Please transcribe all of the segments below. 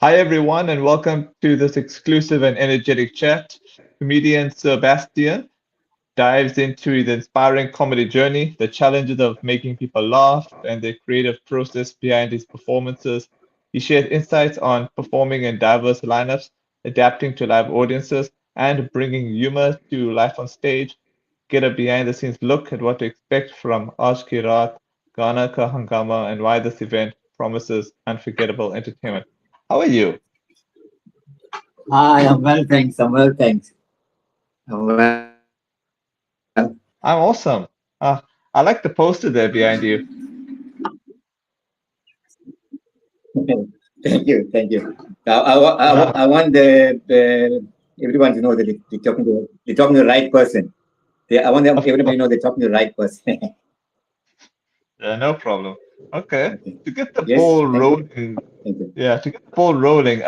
Hi, everyone, and welcome to this exclusive and energetic chat. Comedian Sir Bastian dives into the inspiring comedy journey, the challenges of making people laugh, and the creative process behind his performances. He shares insights on performing in diverse lineups, adapting to live audiences, and bringing humor to life on stage. Get a behind the scenes look at what to expect from Raat Gaana Ka Hungama and why this event promises unforgettable entertainment. How are you? Hi, I'm well, thanks. I'm well, thanks. I'm well. I'm awesome. I like the poster there behind you. Thank you, thank you. I Uh, want everyone to know that they're talking to the right person. I want of everybody course, to know they're talking to the right person. no problem. Okay, Okay. to get the Yes, ball thank you. rolling, Thank you. yeah, to get the ball rolling.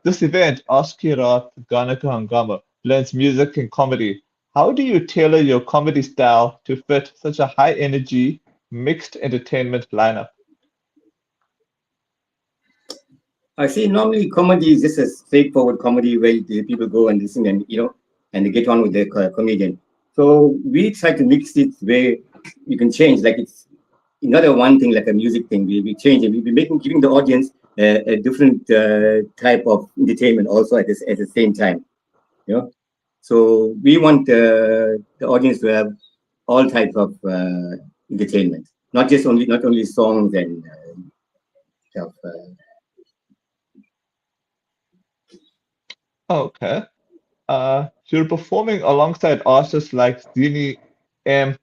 This event, Askirat Ganaka Hangama, blends music and comedy. How do you tailor your comedy style to fit such a high energy, mixed entertainment lineup? I see normally comedy is just a straightforward comedy where the people go and listen and and they get on with the comedian. So we try to mix it where you can change, like it's not a one thing like a music thing. We change it. We be making giving the audience a different type of entertainment also at the same time. You know, so we want the audience to have all types of entertainment, not only songs and stuff. Okay. You're performing alongside artists like Zini M.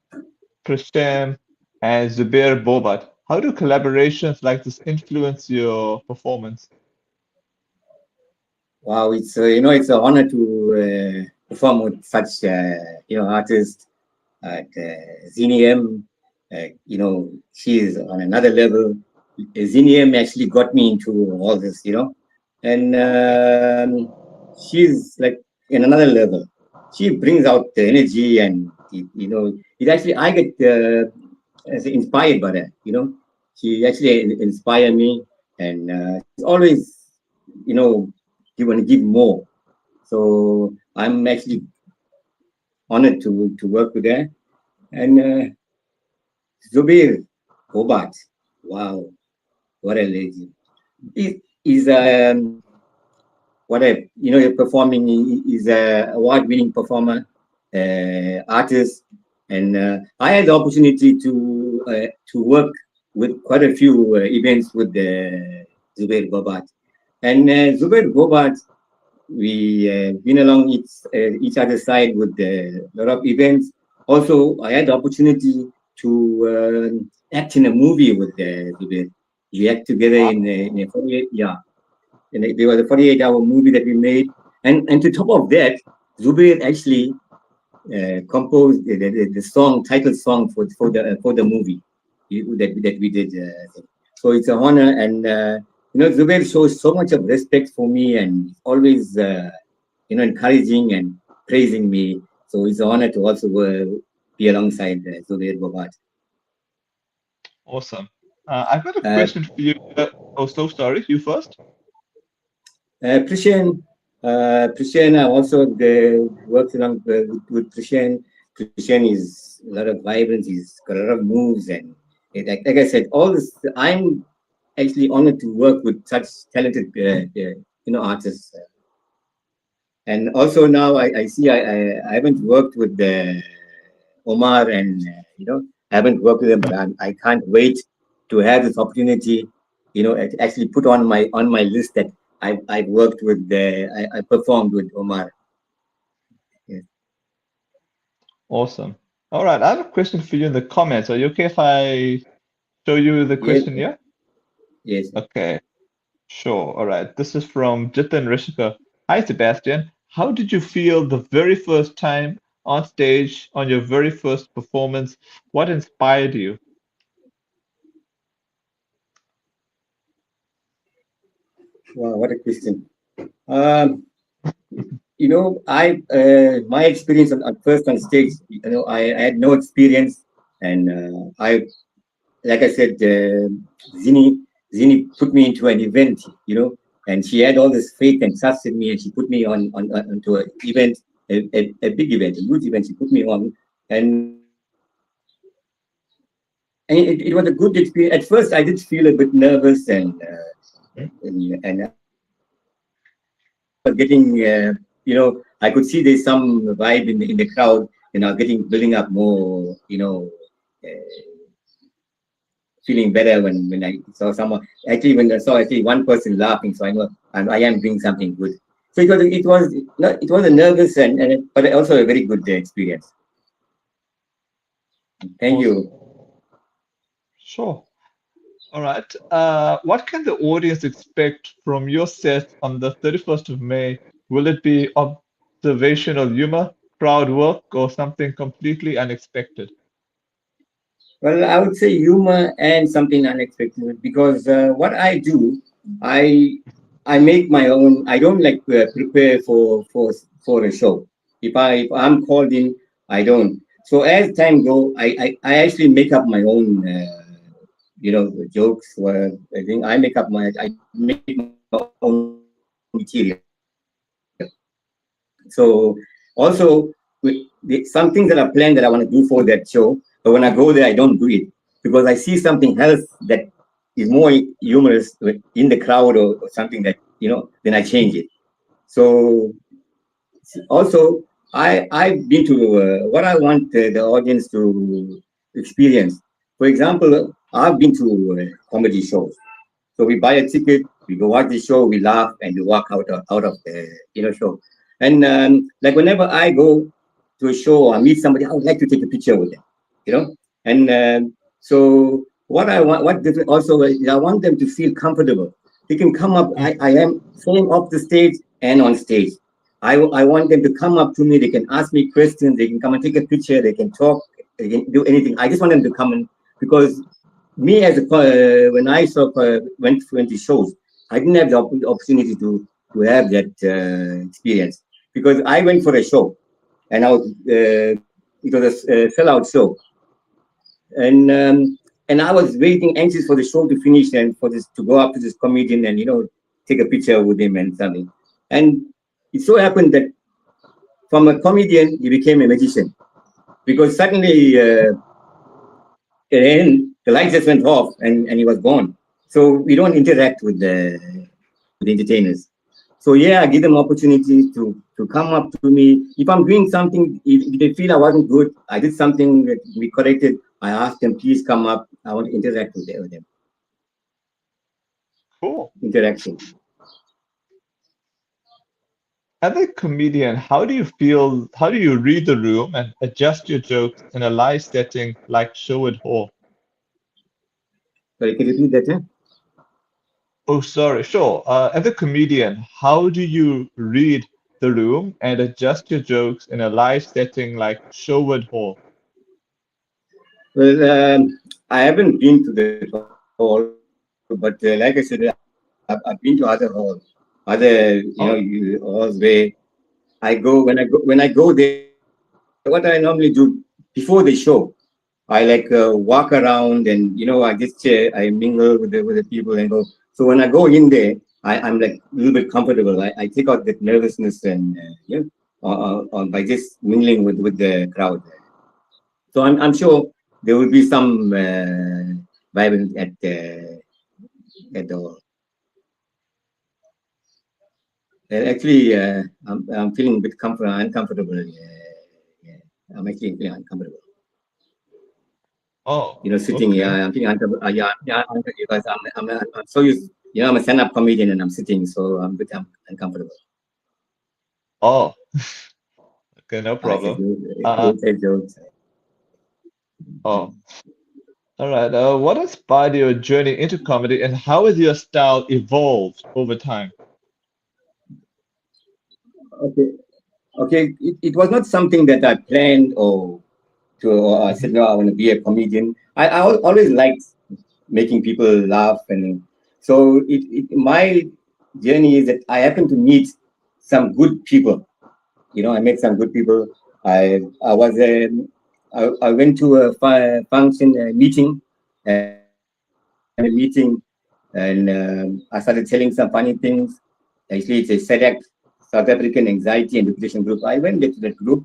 Prasham, and Zubair Bobat. How do collaborations like this influence your performance? Wow, it's it's an honor to perform with such artists like Zinium. She is on another level. Zinium actually got me into all this, and Okay. she's like in another level. She brings out the energy, and it actually I get as inspired by that. She actually inspired me, and she's always you want to give more. So I'm actually honored to work with her. And Zubir Hobart, wow, what a legend! He's what a you're performing. He's a award-winning performer, artist, and I had the opportunity to work with quite a few events with Zubair Bobat. And Zubair Bobat, we been along each other's side with a lot of events. Also, I had the opportunity to act in a movie with Zubair. We act together in a 48, yeah, there was a 48-hour movie that we made. And to top of that, Zubair actually composed the song, title song for the movie that we did. So it's an honor, and Zubair shows so much of respect for me, and always encouraging and praising me. So it's an honor to also be alongside Zubair Bobat. Awesome. I've got a Uh, question for you. Oh, so sorry. You first? Prishan, I also worked along with Prishan. Prishan is a lot of vibrance. He's got a lot of moves, and like I said, all this. I'm actually honored to work with such talented, artists. And also now I see I haven't worked with Omar, and I haven't worked with them, but I can't wait to have this opportunity, to actually put on my list that I've worked with I performed with Omar. Yes, Awesome. All right. I have a question for you in the comments. Are you okay if I show you the yes, question here? yes. Okay. Sure. All right. This is from Jitin Rishika. Hi, Sebastian. How did you feel the very first time on stage on your very first performance? What inspired you? Wow, what a question. Um, I my experience on first on stage, I had no experience, and I like I said, Zini put me into an event, and she had all this faith and trust in me, and she put me onto an event, a big event, a huge event. She put me on, and it was a good experience. At first, I did feel a bit nervous, and I was getting, I could see there's some vibe in the crowd, and I was building up more, feeling better when I saw someone. Actually, when I saw one person laughing, so I know I am doing something good. So it was a nervous but also a very good experience. Thank you. Sure. All right. What can the audience expect from your set on the 31st of May? Will it be observational humor, crowd work, or something completely unexpected? Well, I would say humor and something unexpected, because what I do, I make my own. I don't like prepare for a show. If I'm called in, I don't. So as time go, I actually make up my own jokes. Where I make my own material. So also some things that are planned that I want to do for that show, but when I go there, I don't do it because I see something else that is more humorous in the crowd or something that then I change it. So also I've been to what I want the audience to experience. For example, I've been to comedy shows. So we buy a ticket, we go watch the show, we laugh, and we walk out of the show. And like whenever I go to a show or I meet somebody, I would like to take a picture with them, And so what I want, also is I want them to feel comfortable. They can come up. I am sitting off the stage and on stage. I want them to come up to me. They can ask me questions. They can come and take a picture. They can talk. They can do anything. I just want them to come in because me as when I went to shows, I didn't have the opportunity to have that experience because I went for a show, and it was a sellout show, and I was waiting anxious for the show to finish and for this to go up to this comedian and take a picture with him and something, and it so happened that from a comedian he became a magician because suddenly. And the lights just went off and he was gone. So we don't interact with the entertainers. So yeah, I give them opportunity to come up to me. If I'm doing something, if they feel I wasn't good, I did something that we corrected, I ask them, please come up. I want to interact with them. Cool. Interaction. As a comedian, how do you read the room and adjust your jokes in a live setting like show at hall? Sorry, can you repeat that? Oh, sorry. Sure. As a comedian, how do you read the room and adjust your jokes in a live setting like show at hall? Well, I haven't been to the hall, but like I said, I've been to other halls, halls where when I go there. What I normally do before the show, I like walk around and I just I mingle with the people and go. So when I go in there, I'm like a little bit comfortable. I take out that nervousness and by just mingling with the crowd. So I'm sure there will be some vibe at the actually I'm feeling a bit uncomfortable. Yeah. I'm actually feeling uncomfortable. Oh, Sitting. okay. Yeah, I'm feeling uncomfortable. Yeah, because I'm so used. I'm a stand-up comedian and I'm sitting, so I'm a bit uncomfortable. Oh, okay, no I said, problem. Uh, jokes. oh, all right. What inspired your journey into comedy, and how has your style evolved over time? Okay, okay. It was not something that I planned or I said no. I want to be a comedian. I always liked making people laugh, and so my journey is that I happen to meet some good people. I met some good people. I was I went to a function meeting, and a meeting and I started telling some funny things. Actually, it's a SEDAC, South African Anxiety and Depression Group. I went to that group,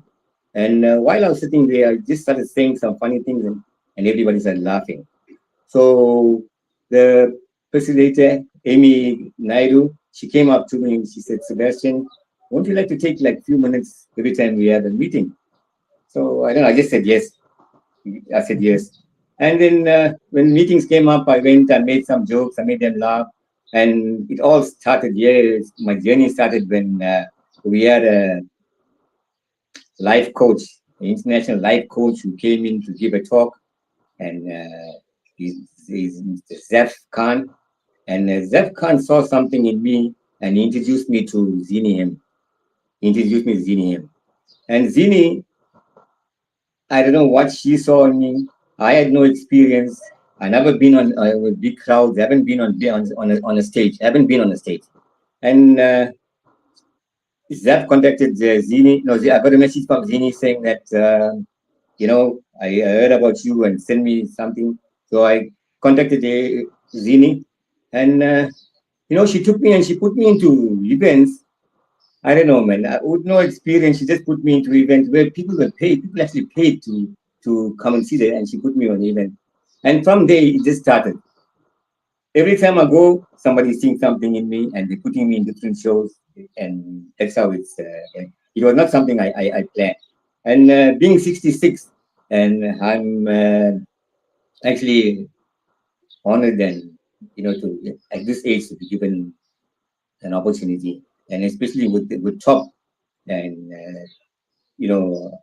and while I was sitting there, I just started saying some funny things, and everybody started laughing. So the facilitator, Amy Naidu, she came up to me and she said, Sebastian, won't you like to take like a few minutes every time we have a meeting? So I don't know, I just said yes. I said yes. And then when meetings came up, I went, I made some jokes, I made them laugh. And it all started, yeah, my journey started when we had a life coach, an international life coach who came in to give a talk. And he's Mr. Zef Khan. And Zef Khan saw something in me and he introduced me to Zini him. He introduced me to Zini him. And Zini, I don't know what she saw in me. I had no experience. I never been on with big crowds. I haven't been on a stage. I haven't been on a stage. And Zef contacted Zini. No, I got a message from Zini saying that I heard about you and send me something. So I contacted Zini, and she took me and she put me into events. I don't know, man. With no experience, she just put me into events where people were paid. People actually paid to come and see that, and she put me on the event. And from there, it just started. Every time I go, somebody's seeing something in me, and they're putting me in different shows, and that's how it's. It was not something I planned. And being 66, and I'm actually honored and to at this age to be given an opportunity, and especially with top and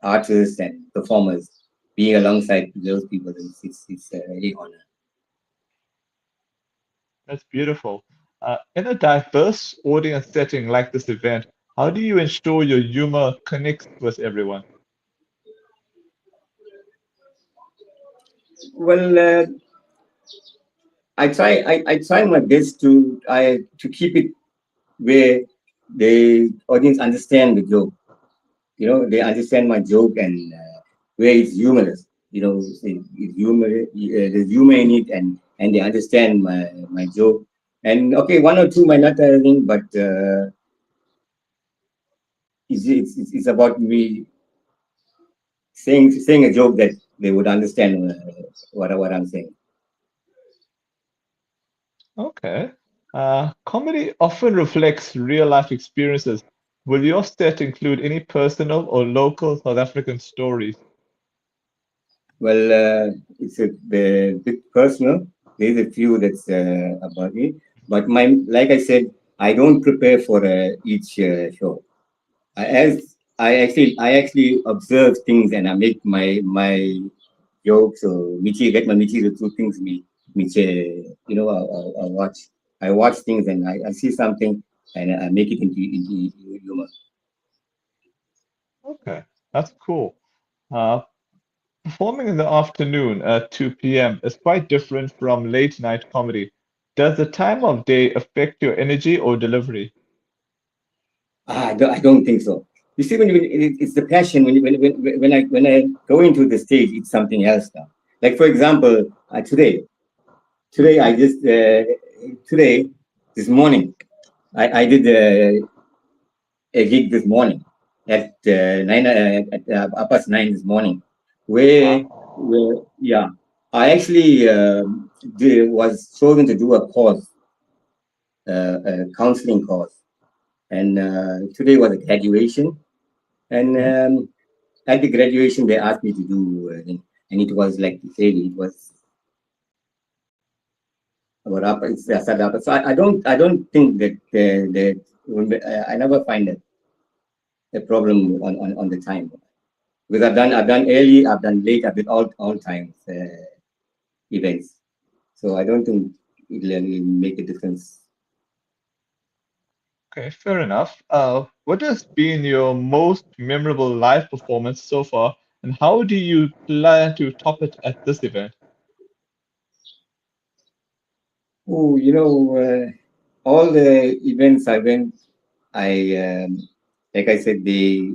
artists and performers being alongside those people, it's a really honor. That's beautiful. In a diverse audience setting like this event, how do you ensure your humor connects with everyone? Well, I try my best to keep it where the audience understand the joke. They understand my joke and where it's humorous. It's humor. There's humor in it, and they understand my joke. And okay, one or two might not think, but it's about me saying a joke that they would understand what I'm saying. Okay. Comedy often reflects real life experiences. Will your set include any personal or local South African stories? Well, it's a bit personal. There's a few that's about me, but like I said, I don't prepare for each show. As I actually observe things and I make my jokes or get my material through things I watch. I watch things and I see something and I make it into humor. Okay, that's cool. Uh, Performing in the afternoon at 2 p.m. is quite different from late night comedy. Does the time of day affect your energy or delivery? I don't think so. You see, it's the passion. When I go into the stage, it's something else now. Like for example, today I just today this morning I did a gig this morning at 9:30 this morning, where Wow. yeah, I actually was chosen to do a course, a counseling course, and today was a graduation, and Mhm. at the graduation they asked me to do, and it was like it was about up. It's set up. So I don't think that I never find a problem on the time. Because I've done early, I've done late, I've done all times events. So I don't think it'll really make a difference. Okay, fair enough. What has been your most memorable live performance so far, and how do you plan to top it at this event? Oh, all the events I went, I like I said, they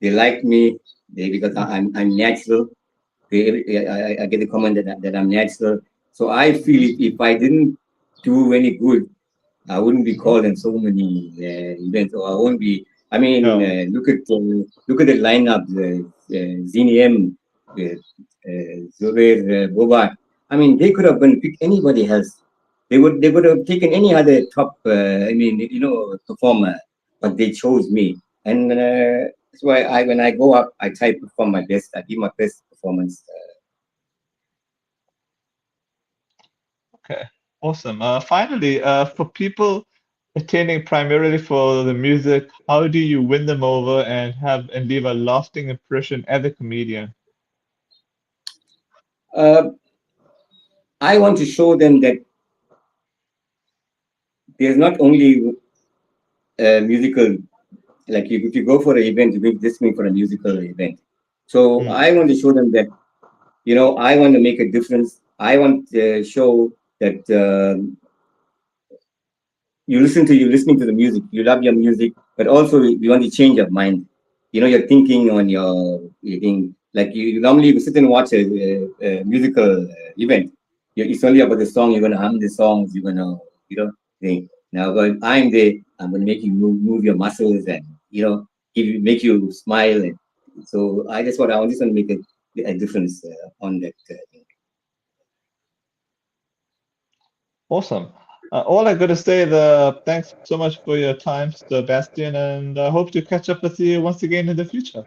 they like me. Because I'm natural. I get the comment that I'm natural. So I feel if I didn't do any good, I wouldn't be called in so many events, or I won't be. I mean, Yeah. look at the lineup, Zini M, Zubair Bobat. I mean, they could have been picked anybody else. They would have taken any other top. I mean, performer, but they chose me, and that's why when I go up, I try to perform my best. I give my best performance. Okay. Awesome. Finally, for people attending primarily for the music, how do you win them over and leave a lasting impression as a comedian? Uh, I want to show them that there's not only musical, like if you go for an event, you just mean for a musical event. So Mm, I want to show them that, I want to make a difference. I want to show that you're listening to the music, you love your music, but also you want to change your mind. You're thinking on your thing. Like you normally sit and watch a musical event. It's only about the song. You're gonna hum the songs. You're gonna, think. Now, but I'm there. I'm gonna make you move your muscles and make you smile. And so I want just want to make a difference on that thing. awesome. All I gotta say is thanks so much for your time, Sebastian, and I hope to catch up with you once again in the future.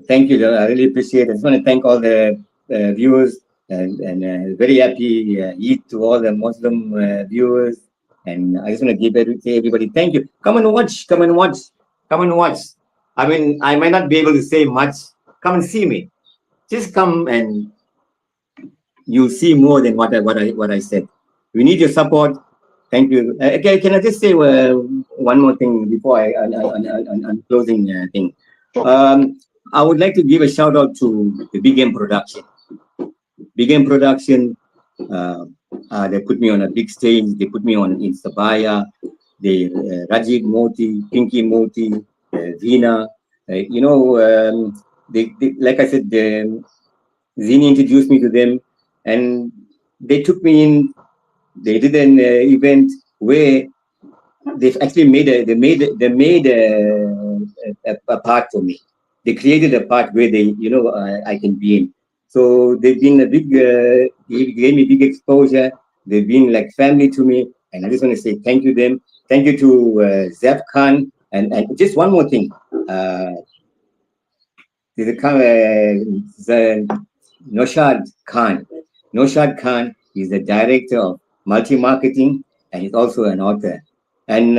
Thank you, Joe. I really appreciate it. I just want to thank all the viewers and very happy Eid to all the Muslim viewers. And I just want to say everybody thank you. Come and watch. Come and watch. Come and watch. I mean, I might not be able to say much. Come and see me. Just come and you'll see more than what I said. We need your support. Thank you. Okay, can I just say one more thing before on closing thing? Sure. I would like to give a shout out to the Big M Production. Big M Production, they put me on a big stage. They put me on in Sabaya. They Rajiv Moti, Pinky Moti, Veena. They like I said, Zini introduced me to them, and they took me in. They did an event where they've actually made a part for me. They created a part where I can be in. So they've been a big, they gave me big exposure. They've been like family to me, and I just want to say thank you to them. Thank you to Zef Khan, and just one more thing. There's Noshad Khan. Noshad Khan is the director of multi-marketing, and he's also an author. And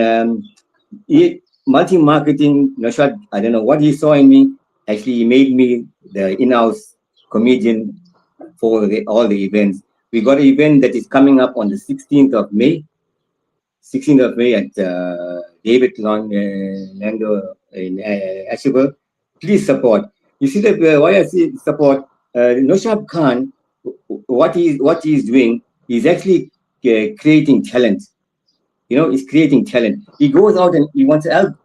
multi-marketing, Noshad, I don't know what he saw in me. Actually, he made me the in-house comedian for all the events. We got an event that is coming up on the 16th of May. 16th of May at David Lando in Asherberg. Please support. You see that why I say support? Noshab Khan, what he's doing is actually creating talent. He's creating talent. He goes out and he wants to help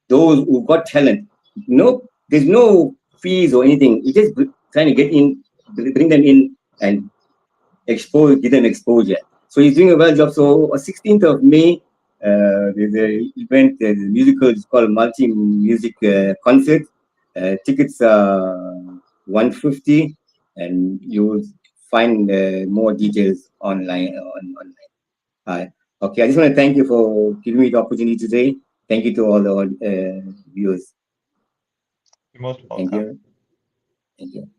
those who got talent. No, there's no fees or anything. He just trying to get in, bring them in, and give them exposure. So he's doing a well job. So 16th of May, the event, the musical is called Multi Music Concert. Tickets are 150, and you will find more details online. Okay, I just want to thank you for giving me the opportunity today. Thank you to all the viewers. You're most Thank welcome. you. Thank you.